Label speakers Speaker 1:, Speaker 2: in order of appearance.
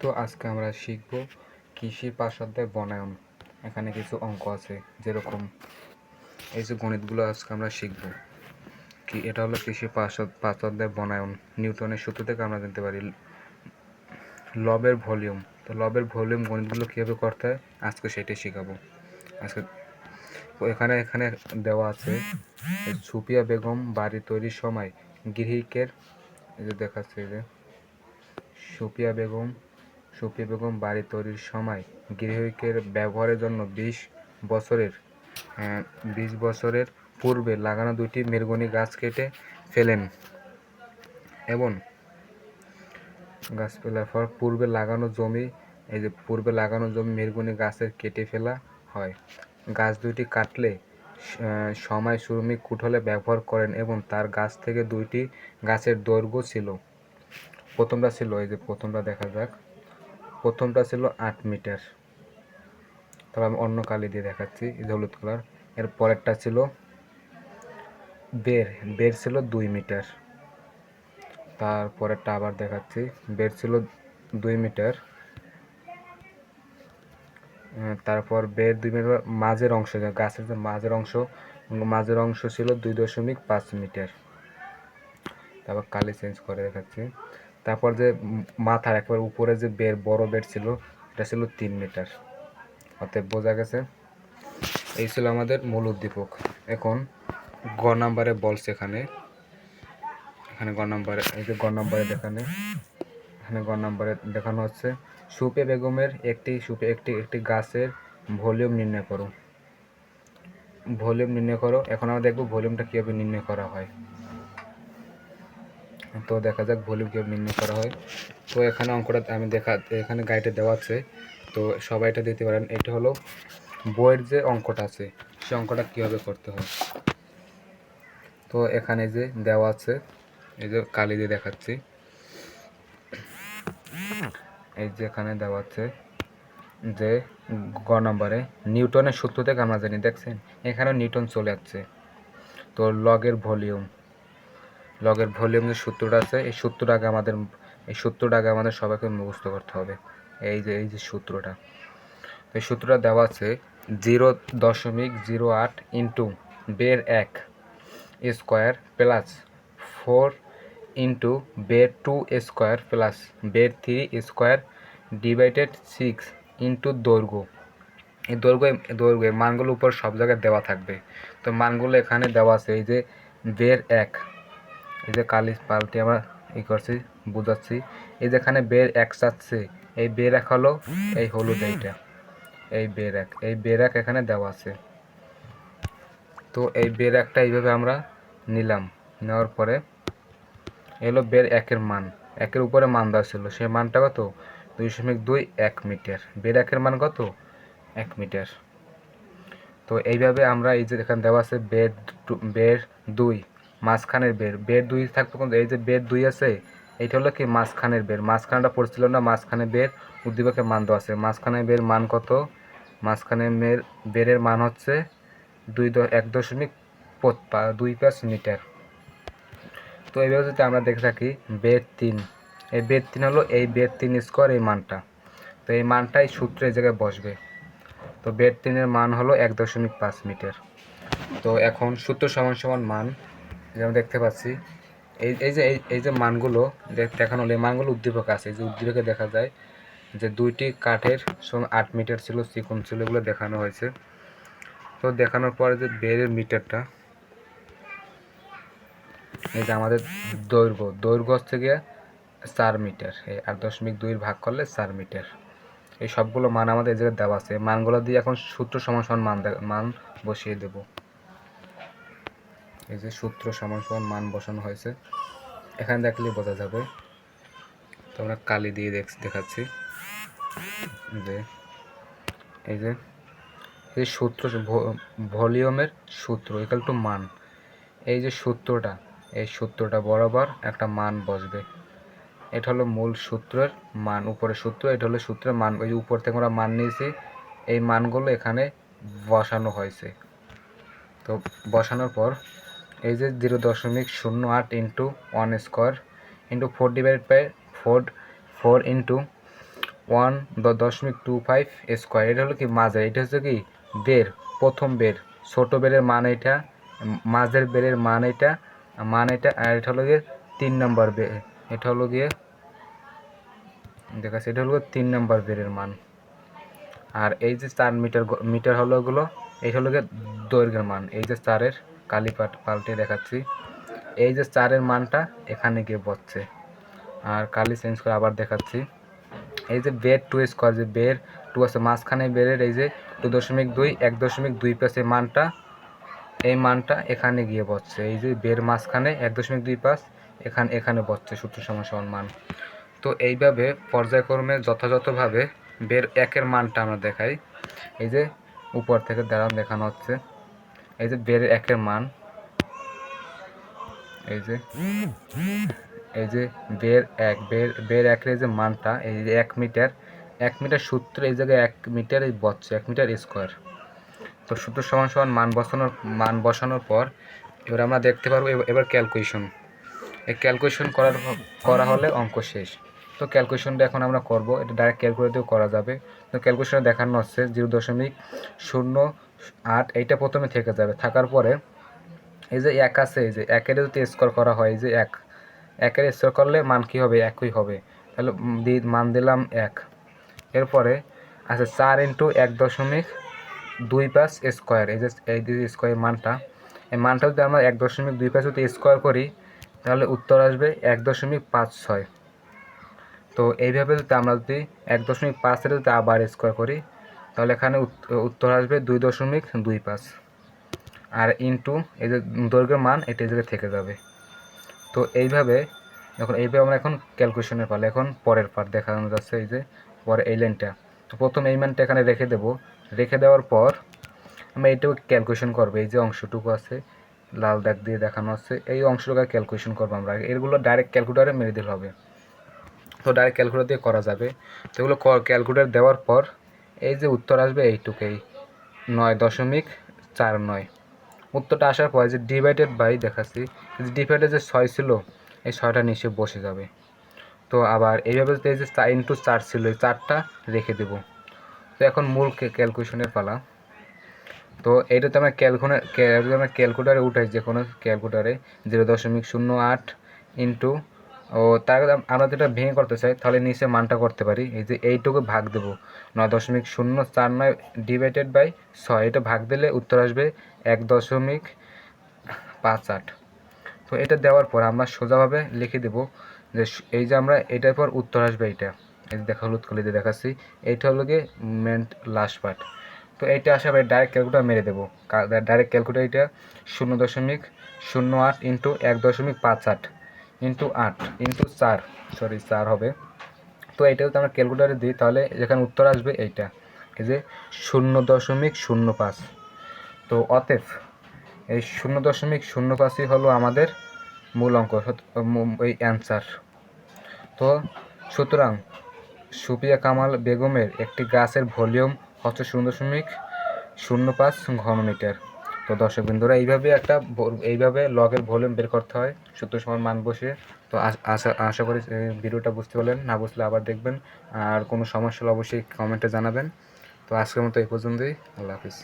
Speaker 1: তো আজকে আমরা শিখব কৃষি প্রাসাদের বনায়ন। এখানে কিছু অঙ্ক আছে, যেরকম এই যে গণিতগুলো আজকে আমরা শিখব। কি এটা হলো কৃষি প্রাসাদের বনায়ন। নিউটনের সূত্র থেকে আমরা জানতে পারি লবের ভলিউম। তো লবের ভলিউম গণিতগুলো কীভাবে করতে হয় আজকে সেটাই শেখাবো। আজকে এখানে এখানে দেওয়া আছে সুফিয়া বেগম বাড়ি তৈরির সময় গৃহিকের, এই যে দেখাচ্ছে, এই যে সুফিয়া বেগম বাড়ি তৈরির সময় গৃহিকের ব্যবহারের জন্য 20 বছরের পূর্বে লাগানো 2টি মেহগনি গাছ কেটে ফেলেন এবং গাছ ফেলার পর পূর্বে লাগানো জমি মেহগনি গাছের কেটে ফেলা হয়। গাছ দুটি কাটলে সময় শ্রমিক কুঠলে ব্যবহার করেন এবং তার গাছ থেকে 2টি গাছের দৈর্ঘ্য ছিল। প্রথমটা দেখা যাক। প্রথমটা ছিল 8 মিটার। তবে আমি অন্য কালি দিয়ে দেখাচ্ছি, এই যে হলুদ কালার। এর পরেরটা ছিল বের ছিল 2 মিটার। তারপরেরটা আবার দেখাচ্ছি, বের ছিল 2 মিটার। তারপর বের 2 মিটার, মাঝের অংশ, গাছের যে মাঝের অংশ ছিল 2.5 মিটার। তারপর কালি চেঞ্জ করে দেখাচ্ছি। তারপর যে মাথার একেবারে উপরে যে বড় বের ছিল, এটা ছিল 3 মিটার। অতএব বোঝা গেছে। এই ছিল আমাদের মূল উদ্দীপক। এখন গ নাম্বারে বলছে, এখানে গ নাম্বারে, এই যে গ নাম্বারে দেখানো হচ্ছে সুফিয়া বেগমের একটি গাছের ভলিউম নির্ণয় করো। এখন আমরা দেখব ভলিউমটা কীভাবে নির্ণয় করা হয়। তো দেখা যাক ভলিউম কীভাবে নির্ণয় করা হয়। তো এখানে অঙ্কটা এখানে গাইডে দেওয়া আছে, তো সবাই এটা দিতে পারেন। এটা হলো বইয়ের যে অঙ্কটা আছে, সে অঙ্কটা কীভাবে করতে হয়। তো এখানে যে দেওয়া আছে, এই যে কালি দিয়ে দেখাচ্ছি, এই যে এখানে দেওয়া আছে যে গ নম্বরে নিউটনের সূত্র থেকে আমরা জানি, দেখছেন এখানেও নিউটন চলে যাচ্ছে। তো লগের ভলিউম যে সূত্রটা আছে, এই সূত্রটা আগে আমাদের সবাইকে মুখস্থ করতে হবে। এই যে সূত্রটা, এই সূত্রটা দেওয়া আছে 0.08 ইন্টু বের 1 স্কোয়ার প্লাস 4 ইন্টু বের 2 স্কোয়ার প্লাস বের 3 স্কোয়ার ডিভাইডেড 6 ইন্টু দৈর্ঘ্য। এই দৈর্ঘ্যের মানগুলো উপর সব জায়গায় দেওয়া থাকবে। তো মানগুলো এখানে দেওয়া আছে। এই যে বের 1, এই যে কালি পাল্টে আমরা বুঝাচ্ছি। এই যেখানে বের 1 চাচ্ছে, এই বের 1 হলো এই হলুদ, এই বের 1 এখানে দেওয়া আছে। তো এই বের 1টা এইভাবে আমরা নিলাম। নেওয়ার পরে এলো বের 1-এর মান, 1-এর উপরে মান দেওয়া ছিল, সেই মানটা কত 2.21 মিটার। বের 1-এর মান কত 1 মিটার। তো এইভাবে আমরা এই যে এখানে দেওয়া আছে বের 2 মাঝখানের বের 2 থাকতো, কিন্তু এই যে বের 2 আছে, এইটা হলো কি মাঝখানের মাঝখানটা পড়ছিল না, মাঝখানে বের উদ্দীপকের মান দেওয়া আছে। মাঝখানে বের মান কত, মাঝখানে বেরের মান হচ্ছে 1.25 মিটার। তো এইভাবে যদি আমরা দেখে থাকি বের 3, এই বের 3 হলো এই বের 3 স্কোয়ার, এই মানটা। তো এই মানটাই সূত্রের জায়গায় বসবে। তো বের 3-এর মান হলো 1.5 মিটার। তো এখন সূত্র সমান মান যেমন দেখতে পাচ্ছি, এই যে মানগুলো দেখানো হলো, এই মানগুলো উদ্দীপক আছে। এই যে উদ্দীপকে দেখা যায় যে 2টি কাঠের সময় 8 মিটার ছিল, চিকন ছিল, এগুলো দেখানো হয়েছে। তো দেখানোর পরে যে বেরের মিটারটা, এই যে আমাদের দৈর্ঘ্য হচ্ছে গিয়ে 4 মিটার। এই 8.2 ভাগ করলে 4 মিটার। এই সবগুলো মান আমাদের এই জায়গায় দেওয়া আছে। মানগুলো দিয়ে এখন সূত্র সমান মান বসিয়ে দেব। এই যে সূত্র সমান মান বসানো হয়েছে, এখানে দেখলে বোঝা যাবে। তো আমরা কালি দিয়ে দেখাচ্ছি যে এই সূত্র, ভলিউমের সূত্র ইকুয়াল টু মান। এই যে এই সূত্রটা বরাবর একটা মান বসবে। এটা হলো মূল সূত্রের মান, উপরের সূত্র, এটা হলো সূত্রের মান। ওই উপর থেকে আমরা মান নিয়েছি, এই মানগুলো এখানে বসানো হয়েছে। তো বসানোর পর এই যে 0.08 into 1 square into 4 divided by 4 into 1.25 square. এটা হলো কি মাঝের, এটা হচ্ছে কি বের, প্রথম বের, ছোটো বেরের মান এটা, মাঝের বেরের মান এটা, আর এটা হলো গিয়ে 3 নম্বর বের, এটা হলো গিয়ে দেখাচ্ছে, এটা হলো 3 নম্বর বেরের মান। আর এই যে 4 মিটার হলো এগুলো, এই হলো গিয়ে দৈর্ঘ্যের মান। এই যে 4-এর কালি পাল্টে দেখাচ্ছি, এই যে 4-এর মানটা এখানে গিয়ে বসছে। আর কালি চেঞ্জ করে আবার দেখাচ্ছি, এই যে বের 2 স্কোয়ার, যে বের 2 আছে মাঝখানে বেরের, এই যে 2.2 1.25 এই মানটা, এই মানটা এখানে গিয়ে বসছে। এই যে বের মাঝখানে 1.25 এখানে বসছে সূত্র সমান মান। তো এইভাবে পর্যায়ক্রমে যথাযথভাবে বের 1-এর মানটা আমরা দেখাই। এই যে উপর থেকে দাঁড়ান দেখানো হচ্ছে, এই যে বের 1-এর মান, এই যে বের 1-এর যে মানটা, এই যে 1 মিটার সূত্র, এই জায়গায় 1 মিটার এই বসছে, 1 মিটার স্কোয়ার। তো সূত্র সমান মান বসানোর পর এবার আমরা দেখতে পারবো এবার ক্যালকুলেশন, এই ক্যালকুলেশন করা হলে অঙ্ক শেষ। তো ক্যালকুলেশনটা এখন আমরা করব, এটা ডাইরেক্ট ক্যালকুলেটরেও করা যাবে। তো ক্যালকুলেশনে দেখানো হচ্ছে 0.08, এইটা প্রথমে থেকে যাবে, থাকার পরে এই যে 1 আছে, এই যে 1-এর যদি স্কোয়ার করা হয়, এই যে 1-এর স্কোয়ার করলে মান কী হবে, 1ই হবে, তাহলে মান দিলাম 1। এরপরে আছে 4 × 1.25 স্কোয়ার, এই যে স্কোয়ার মানটা, এই মানটা যদি আমরা 1.25 যদি স্কোয়ার করি তাহলে উত্তর আসবে 1.56। তো এইভাবে যদি আমরা 1.5-এর যদি আবার স্কোয়ার করি তাহলে এখানে উত্তর আসবে 2.25, আর ইন্টু এই যে দৈর্ঘ্যের মান এটা এই জায়গায় থেকে যাবে। তো এইভাবে আমরা এখন ক্যালকুলেশনের পালা, এখন পরের পার্ট দেখানো যাচ্ছে, এই যে পরে এই লাইনটা। তো প্রথম এই মানটা এখানে রেখে দেব, রেখে দেওয়ার পর আমরা এইটাও ক্যালকুলেশন করবো। এই যে অংশটুকু আছে লাল দাগ দিয়ে দেখানো আছে, এই অংশটুকু ক্যালকুলেশন করবো আমরা। এগুলো ডাইরেক্ট ক্যালকুলেটারে মেরে দিলে হবে, তো ডাইরেক্ট ক্যালকুলেটর দিয়ে করা যাবে। তো এগুলো ক্যালকুলেটর দেওয়ার পর এই যে উত্তর আসবে এইটুকুই, 9.49। উত্তরটা আসার পর যে ডিভাইডেড বাই দেখাচ্ছি, ডিভাইডে যে 6 ছিল এই 6টা নিচে বসে যাবে। তো আবার এইভাবে এই যে 4 ছিল, এই 4টা রেখে দেব। তো এখন মূল ক্যালকুলেশনের পালা। তো এইটাতে আমরা ক্যালকুলেটারে উঠাই, যে কোনো ক্যালকুলেটারে 0.08 ইন্টু, ও তার আমরা যেটা ভেঙে করতে চাই তাহলে নিচে মানটা করতে পারি, এই যে এইটুকু ভাগ দেবো, 9.049 ডিভাইডেড বাই 6, এটা ভাগ দিলে উত্তর আসবে 1.58। তো এটা দেওয়ার পর আমরা সোজাভাবে লিখে দেব যে এই যে আমরা এটার পর উত্তর আসবে এইটা, এই দেখা হলুদ করে দিয়ে দেখাচ্ছি, এইটা হলো গিয়ে লাস্ট পার্ট। তো এইটা আসার পরে ডাইরেক্ট ক্যালকুলেটার মেরে দেবো, ডাইরেক্ট ক্যালকুলেটার এটা 0.08 ইন্টু 1.58 ইন্টু 8 ইন্টু 4 হবে। তো এইটা যদি আমরা ক্যালকুলেটারে দিই তাহলে যেখানে উত্তর আসবে এইটা, এই যে 0.05। তো অতএব এই 0.05ই হলো আমাদের মূল অঙ্ক, এই অ্যান্সার। তো সুতরাং সুফিয়া কামাল বেগমের একটি গাছের ভলিউম হচ্ছে 0.05 ঘনমিটার। তো দর্শক বিন্দুরা এইভাবে লগের ভলিউম বের করতে হয় সূত্র সমান মান বসিয়ে। তো আশা করি ভিডিওটা বুঝতে পারলেন, না বুঝলে আবার দেখবেন, আর কোনো সমস্যা হলে অবশ্যই কমেন্টে জানাবেন। তো আজকের মতো এই পর্যন্তই, আল্লাহ হাফিজ।